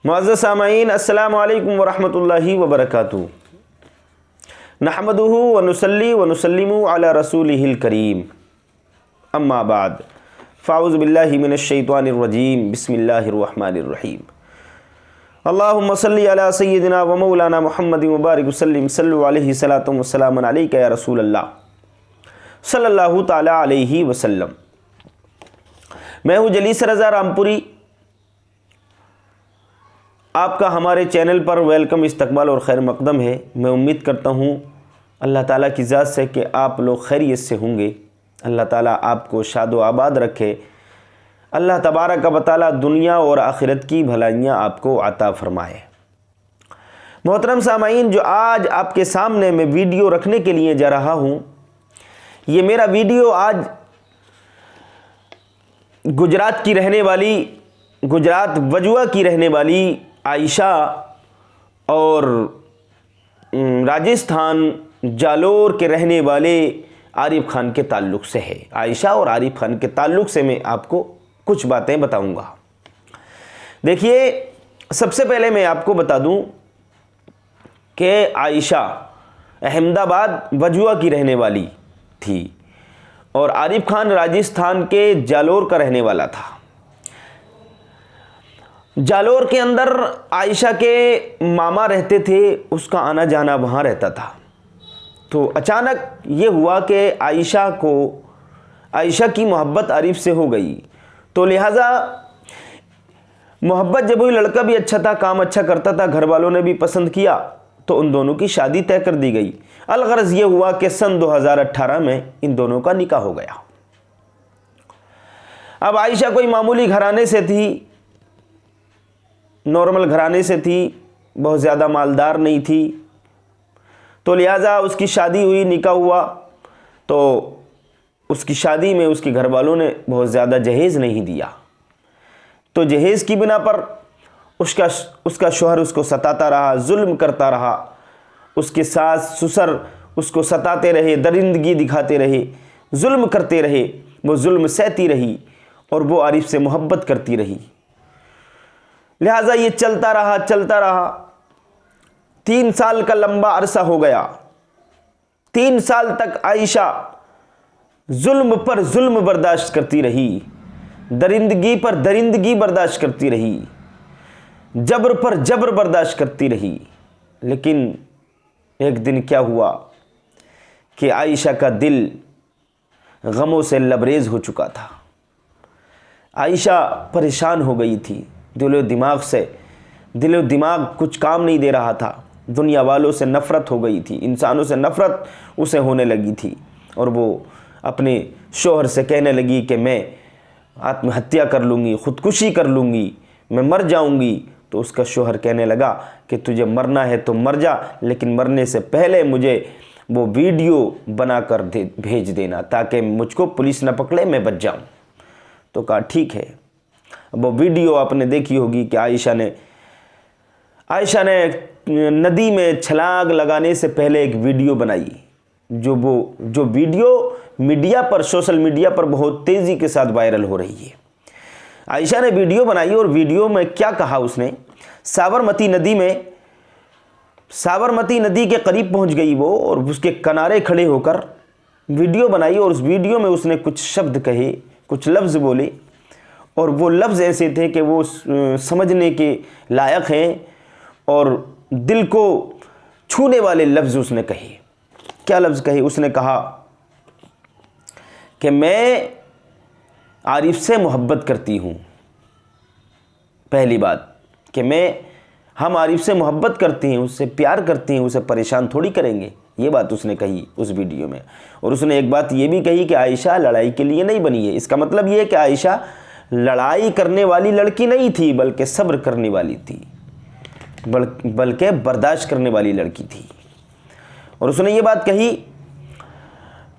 मुअज़्ज़ज़ सामईन अस्सलामु अलैकुम वरहमतुल्लाहि वबरकातुहू। नहमदुहु व नुसल्ली व नुसल्लिमु अला रसूलिहिल करीम। अम्मा बाद फ़ाऊज़ु बिल्लाहि मिनश शैतानिर रजीम। बिस्मिल्लाहिर रहमानिर रहीम। अल्लाहुम्मा सल्लि अला सय्यिदिना व मौलाना मुहम्मदिन व बारिक वसल्लिम। सल्लु अलैहि सलातु व सलामुन अलैका या रसूलल्लाह सल्लल्लाहु तआला अलैहि वसल्लम। मैं हूँ जलीस रज़ा रामपुरी। आपका हमारे चैनल पर वेलकम, इस्तकबाल और खैर मकदम है। मैं उम्मीद करता हूँ अल्लाह ताला की ज़ात से कि आप लोग खैरियत से होंगे। अल्लाह ताला आपको शादो आबाद रखे। अल्लाह तबारक व तआला दुनिया और आखिरत की भलाइयाँ आपको अता फ़रमाए। मोहतरम सामाईन, जो आज आपके सामने मैं वीडियो रखने के लिए जा रहा हूँ, ये मेरा वीडियो आज गुजरात की रहने वाली, गुजरात वजुआ की रहने वाली आयशा और राजस्थान जालोर के रहने वाले आरिफ खान के ताल्लुक़ से है। आयशा और आरिफ खान के ताल्लुक़ से मैं आपको कुछ बातें बताऊंगा। देखिए, सबसे पहले मैं आपको बता दूं कि आयशा अहमदाबाद वजुआ की रहने वाली थी और आरिफ खान राजस्थान के जालोर का रहने वाला था। जालोर के अंदर आयशा के मामा रहते थे, उसका आना जाना वहाँ रहता था। तो अचानक ये हुआ कि आयशा की मोहब्बत आरिफ से हो गई। तो लिहाजा मोहब्बत जब हुई, लड़का भी अच्छा था, काम अच्छा करता था, घर वालों ने भी पसंद किया, तो उन दोनों की शादी तय कर दी गई। अलगरज ये हुआ कि सन 2018 में इन दोनों का निकाह हो गया। अब आयशा कोई मामूली घराने से थी, नॉर्मल घराने से थी, बहुत ज़्यादा मालदार नहीं थी। तो लिहाजा उसकी शादी हुई, निकाह हुआ। तो उसकी शादी में उसके घर वालों ने बहुत ज़्यादा जहेज़ नहीं दिया। तो जहेज़ की बिना पर उसका शौहर उसको सताता रहा, जुल्म करता रहा। उसके सास ससुर उसको सताते रहे, दरिंदगी दिखाते रहे, जुल्म करते रहे। वो जुल्म सहती रही और वो आरिफ से मोहब्बत करती रही। लिहाजा ये चलता रहा। 3 साल का लंबा अरसा हो गया। 3 साल तक आयशा जुल्म पर जुल्म बर्दाश्त करती रही, दरिंदगी पर दरिंदगी बर्दाश्त करती रही, जबर पर जबर बर्दाश्त करती रही। लेकिन एक दिन क्या हुआ कि आयशा का दिल गमों से लबरेज हो चुका था। आयशा परेशान हो गई थी। दिलो दिमाग कुछ काम नहीं दे रहा था। दुनिया वालों से नफ़रत हो गई थी, इंसानों से नफ़रत उसे होने लगी थी। और वो अपने शौहर से कहने लगी कि मैं आत्महत्या कर लूँगी, ख़ुदकुशी कर लूँगी, मैं मर जाऊँगी। तो उसका शौहर कहने लगा कि तुझे मरना है तो मर जा, लेकिन मरने से पहले मुझे वो वीडियो बना कर भेज देना ताकि मुझको पुलिस न पकड़े, मैं बच जाऊँ। तो कहा ठीक है। वो वीडियो आपने देखी होगी कि आयशा ने नदी में छलांग लगाने से पहले एक वीडियो बनाई। जो वीडियो मीडिया पर, सोशल मीडिया पर बहुत तेज़ी के साथ वायरल हो रही है। आयशा ने वीडियो बनाई और वीडियो में क्या कहा उसने, साबरमती नदी के करीब पहुंच गई वो और उसके किनारे खड़े होकर वीडियो बनाई। और उस वीडियो में उसने कुछ शब्द कहे, कुछ लफ्ज़ बोले, और वो लफ्ज़ ऐसे थे कि वो समझने के लायक हैं और दिल को छूने वाले लफ्ज़ उसने कहे। क्या लफ्ज़ कहे? उसने कहा कि मैं आरिफ से मोहब्बत करती हूँ। पहली बात कि हम आरिफ से मोहब्बत करती हैं, उससे प्यार करती हैं, उसे परेशान थोड़ी करेंगे। ये बात उसने कही उस वीडियो में। और उसने एक बात ये भी कही कि आयशा लड़ाई के लिए नहीं बनी है। इसका मतलब ये है कि आयशा लड़ाई करने वाली लड़की नहीं थी, बल्कि सब्र करने वाली थी, बल्कि बर्दाश्त करने वाली लड़की थी। और उसने ये बात कही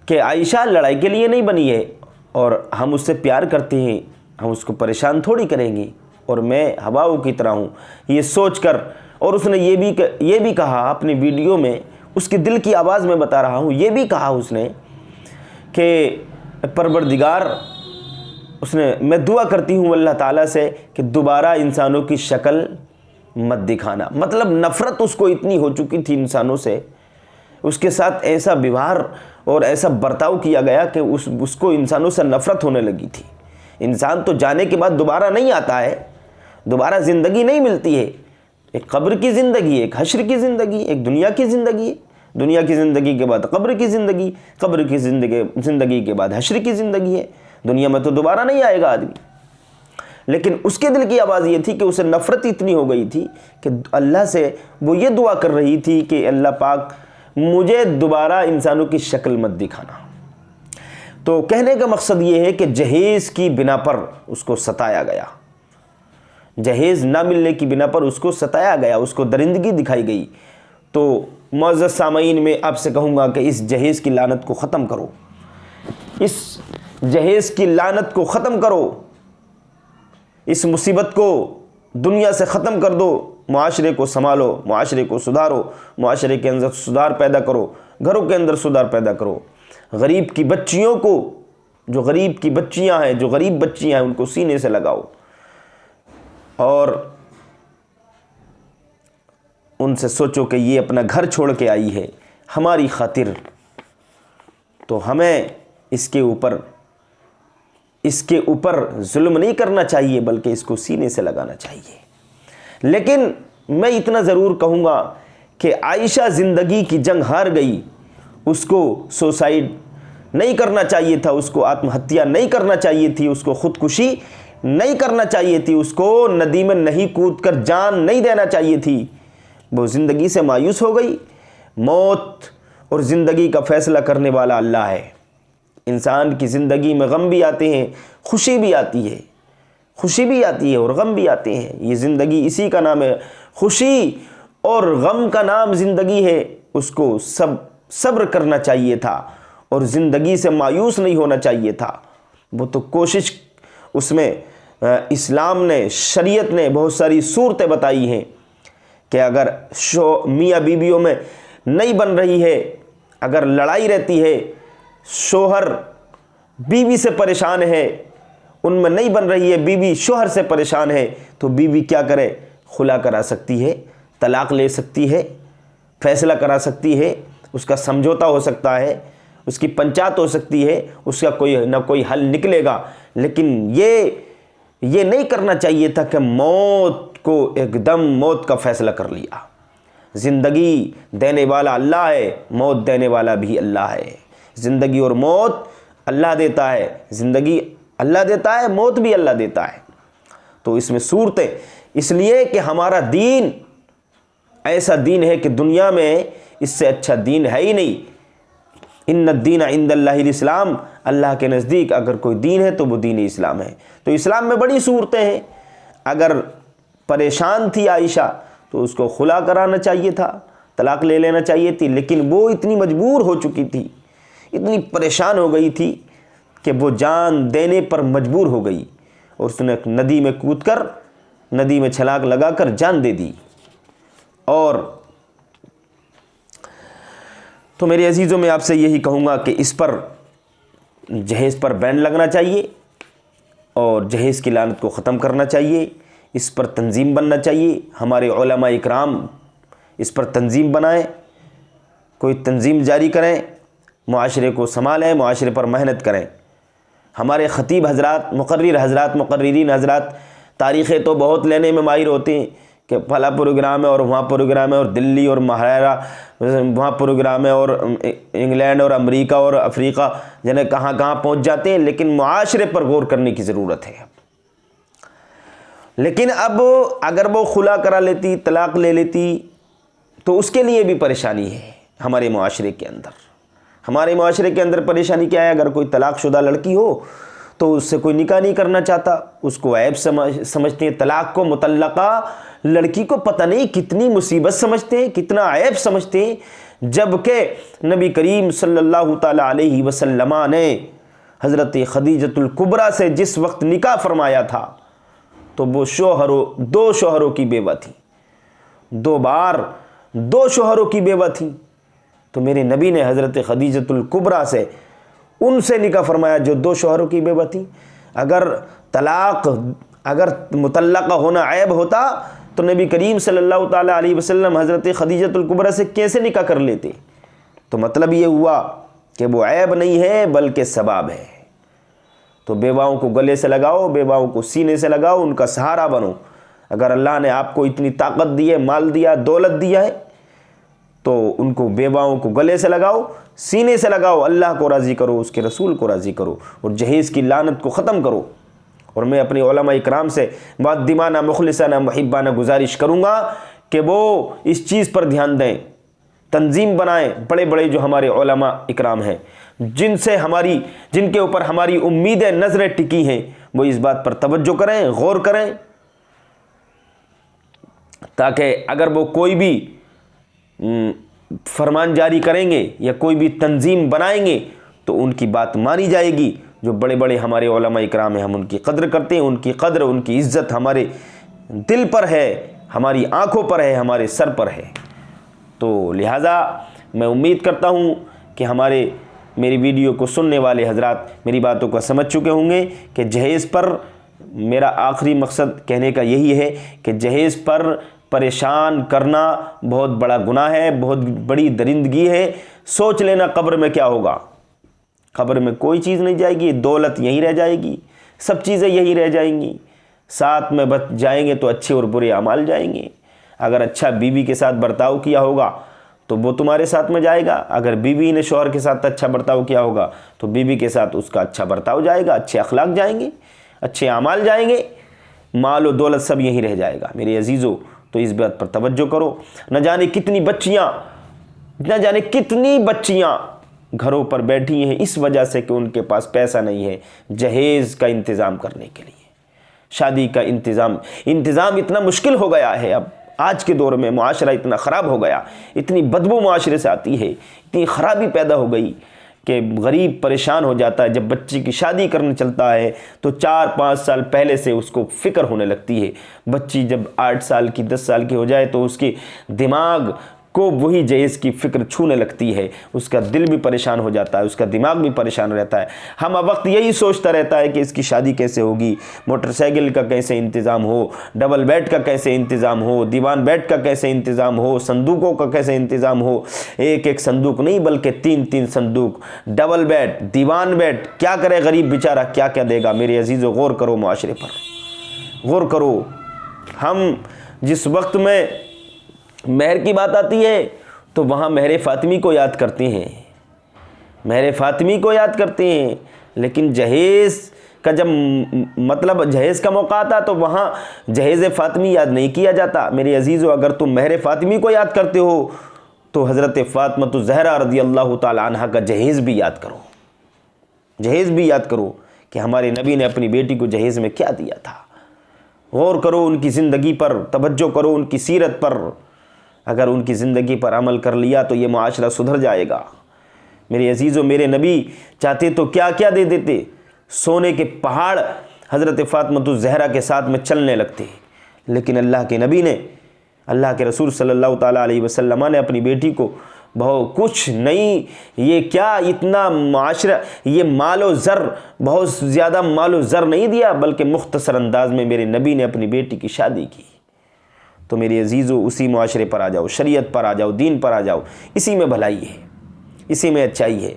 कि आयशा लड़ाई के लिए नहीं बनी है और हम उससे प्यार करते हैं, हम उसको परेशान थोड़ी करेंगे और मैं हवाओं की तरह हूँ, ये सोचकर। और उसने ये भी कहा अपनी वीडियो में, उसके दिल की आवाज़ में बता रहा हूँ, ये भी कहा उसने कि परवरदिगार, मैं दुआ करती हूँ अल्लाह ताला से कि दोबारा इंसानों की शक्ल मत दिखाना। मतलब नफ़रत उसको इतनी हो चुकी थी इंसानों से, उसके साथ ऐसा व्यवहार और ऐसा बर्ताव किया गया कि उसको इंसानों से नफ़रत होने लगी थी। इंसान तो जाने के बाद दोबारा नहीं आता है, दोबारा ज़िंदगी नहीं मिलती है। एक कब्र की ज़िंदगी, एक हश्र की ज़िंदगी, एक दुनिया की ज़िंदगी, दुनिया की ज़िंदगी के बाद कब्र की ज़िंदगी, कब्र की ज़िंदगी के बाद हश्र की ज़िंदगी है। दुनिया में तो दोबारा नहीं आएगा आदमी। लेकिन उसके दिल की आवाज़ ये थी कि उसे नफ़रत इतनी हो गई थी कि अल्लाह से वो ये दुआ कर रही थी कि अल्लाह पाक मुझे दोबारा इंसानों की शक्ल मत दिखाना। तो कहने का मकसद ये है कि जहेज़ की बिना पर उसको सताया गया, जहेज़ ना मिलने की बिना पर उसको सताया गया, उसको दरिंदगी दिखाई गई। तो मुअज़्ज़ज़ सामईन में आपसे कहूँगा कि इस जहेज़ की लानत को ख़त्म करो, इस जहेज़ की लानत को ख़त्म करो, इस मुसीबत को दुनिया से ख़त्म कर दो। मुआशरे को संभालो, मुआशरे को सुधारो, मुआशरे के अंदर सुधार पैदा करो, घरों के अंदर सुधार पैदा करो। गरीब की बच्चियों को, जो गरीब की बच्चियां हैं, जो गरीब बच्चियां हैं, उनको सीने से लगाओ और उनसे सोचो कि ये अपना घर छोड़ के आई है हमारी खातिर, तो हमें इसके ऊपर जुल्म नहीं करना चाहिए, बल्कि इसको सीने से लगाना चाहिए। लेकिन मैं इतना ज़रूर कहूँगा कि आयशा ज़िंदगी की जंग हार गई, उसको सुसाइड नहीं करना चाहिए था, उसको आत्महत्या नहीं करना चाहिए थी, उसको ख़ुदकुशी नहीं करना चाहिए थी, उसको नदी में नहीं कूद कर जान नहीं देना चाहिए थी। वो ज़िंदगी से मायूस हो गई। मौत और ज़िंदगी का फ़ैसला करने वाला अल्लाह है। इंसान की ज़िंदगी में गम भी आते हैं, खुशी भी आती है, खुशी भी आती है और गम भी आते हैं। ये ज़िंदगी इसी का नाम है, खुशी और गम का नाम ज़िंदगी है। उसको सब्र करना चाहिए था और ज़िंदगी से मायूस नहीं होना चाहिए था। वो तो कोशिश, उसमें इस्लाम ने, शरीयत ने बहुत सारी सूरतें बताई हैं कि अगर मियाँ बीवियों में नहीं बन रही है, अगर लड़ाई रहती है, शोहर बीवी से परेशान है, उनमें नहीं बन रही है, बीवी शोहर से परेशान है, तो बीवी क्या करे? खुला करा सकती है, तलाक ले सकती है, फैसला करा सकती है, उसका समझौता हो सकता है, उसकी पंचायत हो सकती है, उसका कोई ना कोई हल निकलेगा। लेकिन ये नहीं करना चाहिए था कि मौत को एकदम मौत का फैसला कर लिया। ज़िंदगी देने वाला अल्लाह है, मौत देने वाला भी अल्लाह है। ज़िंदगी और मौत अल्लाह देता है, ज़िंदगी अल्लाह देता है, मौत भी अल्लाह देता है। तो इसमें सूरतें, इसलिए कि हमारा दीन ऐसा दीन है कि दुनिया में इससे अच्छा दीन है ही नहीं। इन्ना दीन इंदल्लाहिल इस्लाम, अल्लाह के नज़दीक अगर कोई दीन है तो वो दीन इस्लाम है। तो इस्लाम में बड़ी सूरतें हैं। अगर परेशान थी आयशा तो उसको खुला कराना चाहिए था, तलाक ले लेना चाहिए थी, लेकिन वो इतनी मजबूर हो चुकी थी, इतनी परेशान हो गई थी कि वो जान देने पर मजबूर हो गई और उसने नदी में कूदकर, नदी में छलांग लगाकर जान दे दी। और तो मेरे अजीज़ों, में आपसे यही कहूँगा कि इस पर, जहेज़ पर बैन लगना चाहिए और जहेज़ की लानत को ख़त्म करना चाहिए। इस पर तंजीम बनना चाहिए। हमारे उलमा इकराम इस पर तंजीम बनाएं, कोई तंजीम जारी करें, मुआशरे को संभालें, मुआशरे पर मेहनत करें। हमारे ख़तीब हज़रात, मुक़र्रिर हज़रात, मुक़र्रिरीन हज़रात तारीख़ें तो बहुत लेने में माहिर होते हैं कि फला प्रोग्राम है और वहाँ प्रोग्राम है और दिल्ली और महारारा वहाँ प्रोग्राम है और इंग्लैंड और अमेरिका और अफ्रीका जाने कहाँ कहाँ पहुँच जाते हैं। लेकिन मुआशरे पर गौर करने की ज़रूरत है। लेकिन अब अगर वो खुला करा लेती, तलाक ले लेती, तो उसके लिए भी परेशानी है हमारे मुआशरे के अंदर। हमारे मुआशरे के अंदर परेशानी क्या है? अगर कोई तलाकशुदा लड़की हो तो उससे कोई निकाह नहीं करना चाहता, उसको ऐब समझते हैं। तलाक को, मुतल्लका लड़की को पता नहीं कितनी मुसीबत समझते हैं, कितना ऐब समझते हैं। जबकि नबी करीम सल्लल्लाहु ताला अलैहि वसल्लम ने हज़रत खदीजतुल कुबरा से जिस वक्त निकाह फरमाया था तो वो दो शोहरों की बेवा थी, 2 बार 2 शोहरों की बेवा थी। तो मेरे नबी ने हज़रत खदीजतुल कुबरा से उनसे निकाह फरमाया जो 2 शोहरों की बेवा थी। अगर मुतल्लका होना ऐब होता तो नबी करीम सल्लल्लाहु ताला अलैहि वसल्लम हज़रत खदीजतुल कुबरा से कैसे निकाह कर लेते? तो मतलब ये हुआ कि वो ऐब नहीं है बल्कि सबाब है। तो बेवाओं को गले से लगाओ, बेवाओं को सीने से लगाओ, उनका सहारा बनो। अगर अल्लाह ने आपको इतनी ताकत दी है, माल दिया, दौलत दिया है, तो उनको बेवाओं को गले से लगाओ, सीने से लगाओ, अल्लाह को राज़ी करो, उसके रसूल को राज़ी करो और जहेज़ की लानत को ख़त्म करो। और मैं अपने उलमा इकराम से मुक़द्दिमाना मुखलिसाना मुहिब्बाना गुजारिश करूँगा कि वो इस चीज़ पर ध्यान दें, तंजीम बनाएं। बड़े बड़े जो हमारे उलमा इकराम हैं, जिनके ऊपर हमारी उम्मीदें नज़रें टिकी हैं, वो इस बात पर तवज्जो करें, गौर करें, ताकि अगर वो कोई भी फरमान जारी करेंगे या कोई भी तंजीम बनाएंगे तो उनकी बात मानी जाएगी। जो बड़े बड़े हमारे उलमा इकराम हैं, हम उनकी कद्र करते हैं। उनकी कद्र, उनकी इज़्ज़त हमारे दिल पर है, हमारी आँखों पर है, हमारे सर पर है। तो लिहाजा मैं उम्मीद करता हूँ कि मेरी वीडियो को सुनने वाले हजरात मेरी बातों को समझ चुके होंगे कि जहेज़ पर मेरा आखिरी मकसद कहने का यही है कि जहेज़ पर परेशान करना बहुत बड़ा गुनाह है, बहुत बड़ी दरिंदगी है। सोच लेना कब्र में क्या होगा। कब्र में कोई चीज़ नहीं जाएगी, दौलत यहीं रह जाएगी, सब चीज़ें यहीं रह जाएंगी। साथ में बच जाएंगे तो अच्छे और बुरे अमाल जाएंगे। अगर अच्छा बीवी के साथ बर्ताव किया होगा तो वो तुम्हारे साथ में जाएगा। अगर बीवी ने शौहर के साथ अच्छा बर्ताव किया होगा तो बीवी के साथ उसका अच्छा बर्ताव जाएगा, अच्छे अखलाक जाएंगे, अच्छे अमाल जाएंगे, माल और दौलत सब यहीं रह जाएगा। मेरे अजीज़ों, तो इस बात पर तवज्जो करो। न जाने कितनी बच्चियाँ घरों पर बैठी हैं इस वजह से कि उनके पास पैसा नहीं है जहेज़ का इंतज़ाम करने के लिए। शादी का इंतज़ाम इतना मुश्किल हो गया है। अब आज के दौर में मुआशरा इतना ख़राब हो गया, इतनी बदबू मुआशरे से आती है, इतनी ख़राबी पैदा हो गई कि गरीब परेशान हो जाता है। जब बच्ची की शादी करने चलता है तो 4-5 साल पहले से उसको फ़िक्र होने लगती है। बच्ची जब 8 साल की 10 साल की हो जाए तो उसके दिमाग को वही जहेज़ की फ़िक्र छूने लगती है, उसका दिल भी परेशान हो जाता है, उसका दिमाग भी परेशान रहता है। हम वक्त यही सोचता रहता है कि इसकी शादी कैसे होगी, मोटरसाइकिल का कैसे इंतज़ाम हो, डबल बेड का कैसे इंतज़ाम हो, दीवान बेड का कैसे इंतज़ाम हो, संदूकों का कैसे इंतज़ाम हो। एक एक संदूक नहीं बल्कि 3-3 संदूक, डबल बेड, दीवान बेड। क्या करे गरीब बेचारा, क्या क्या देगा। मेरे अजीज़ों, गौर करो, मुआशरे पर गौर करो। हम जिस वक्त में महर की बात आती है तो वहाँ महर फ़ातिमी को याद करते हैं, महर फ़ातिमी को याद करते हैं। लेकिन जहेज़ का जब मतलब जहेज़ का मौका आता तो वहाँ जहेज़ फ़ातिमी याद नहीं किया जाता। मेरे अजीज़ों, अगर तुम महर फ़ातिमी को याद करते हो तो हज़रत फ़ातिमा ज़हरा रज़ी अल्लाह ताला अन्हा का जहेज़ भी याद करो। जहेज़ भी याद करो कि हमारे नबी ने अपनी बेटी को जहेज़ में क्या दिया था। गौर करो, उनकी ज़िंदगी पर तवज्जो करो, उनकी सीरत पर। अगर उनकी ज़िंदगी पर अमल कर लिया तो ये मुआशरा सुधर जाएगा। मेरे अजीज़ों, मेरे नबी चाहते तो क्या क्या दे देते। सोने के पहाड़ हज़रत फ़ातिमा ज़हरा के साथ में चलने लगते। लेकिन अल्लाह के नबी ने, अल्लाह के रसूल सल्लल्लाहु ताला अलैहि वसल्लम ने अपनी बेटी को बहुत कुछ नहीं, ये क्या इतना मुआशरा, ये मालो ज़र, बहुत ज़्यादा मालो ज़र नहीं दिया, बल्कि मुख्तसर अंदाज में मेरे नबी ने अपनी बेटी की शादी की। तो मेरे अजीज़ों, उसी मुआशरे पर आ जाओ, शरीयत पर आ जाओ, दीन पर आ जाओ। इसी में भलाई है, इसी में अच्छाई है।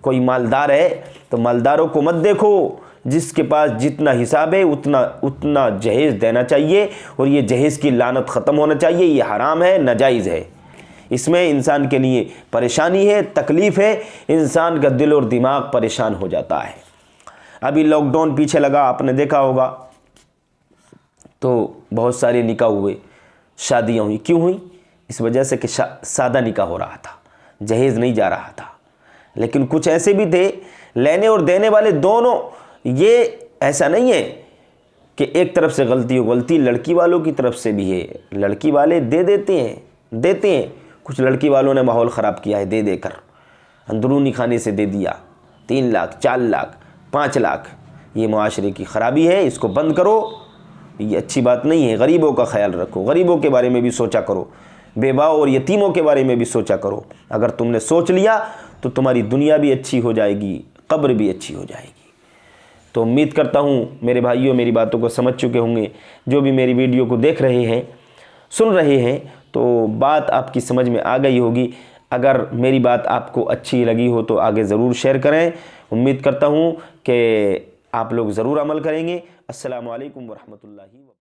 कोई मालदार है तो मालदारों को मत देखो, जिसके पास जितना हिसाब है उतना जहेज़ देना चाहिए। और ये जहेज़ की लानत ख़त्म होना चाहिए। ये हराम है, नाजायज़ है। इसमें इंसान के लिए परेशानी है, तकलीफ़ है, इंसान का दिल और दिमाग परेशान हो जाता है। अभी लॉकडाउन पीछे लगा, आपने देखा होगा, तो बहुत सारे निकाह हुए, शादियाँ हुई। क्यों हुई? इस वजह से कि सादा निकाह हो रहा था, जहेज़ नहीं जा रहा था। लेकिन कुछ ऐसे भी थे, लेने और देने वाले दोनों। ये ऐसा नहीं है कि एक तरफ से गलती हो, गलती लड़की वालों की तरफ से भी है। लड़की वाले देते हैं। कुछ लड़की वालों ने माहौल ख़राब किया है, दे देकर अंदरूनी खाने से दे दिया 3 लाख, 4 लाख, 5 लाख। ये मुआशरे की ख़राबी है, इसको बंद करो। ये अच्छी बात नहीं है। गरीबों का ख्याल रखो, गरीबों के बारे में भी सोचा करो, बेवाओं और यतीमों के बारे में भी सोचा करो। अगर तुमने सोच लिया तो तुम्हारी दुनिया भी अच्छी हो जाएगी, कब्र भी अच्छी हो जाएगी। तो उम्मीद करता हूँ मेरे भाइयों मेरी बातों को समझ चुके होंगे। जो भी मेरी वीडियो को देख रहे हैं, सुन रहे हैं तो बात आपकी समझ में आ गई होगी। अगर मेरी बात आपको अच्छी लगी हो तो आगे ज़रूर शेयर करें। उम्मीद करता हूँ कि आप लोग ज़रूर अमल करेंगे। अस्सलामु अलैकुम वरहमतुल्लाहि।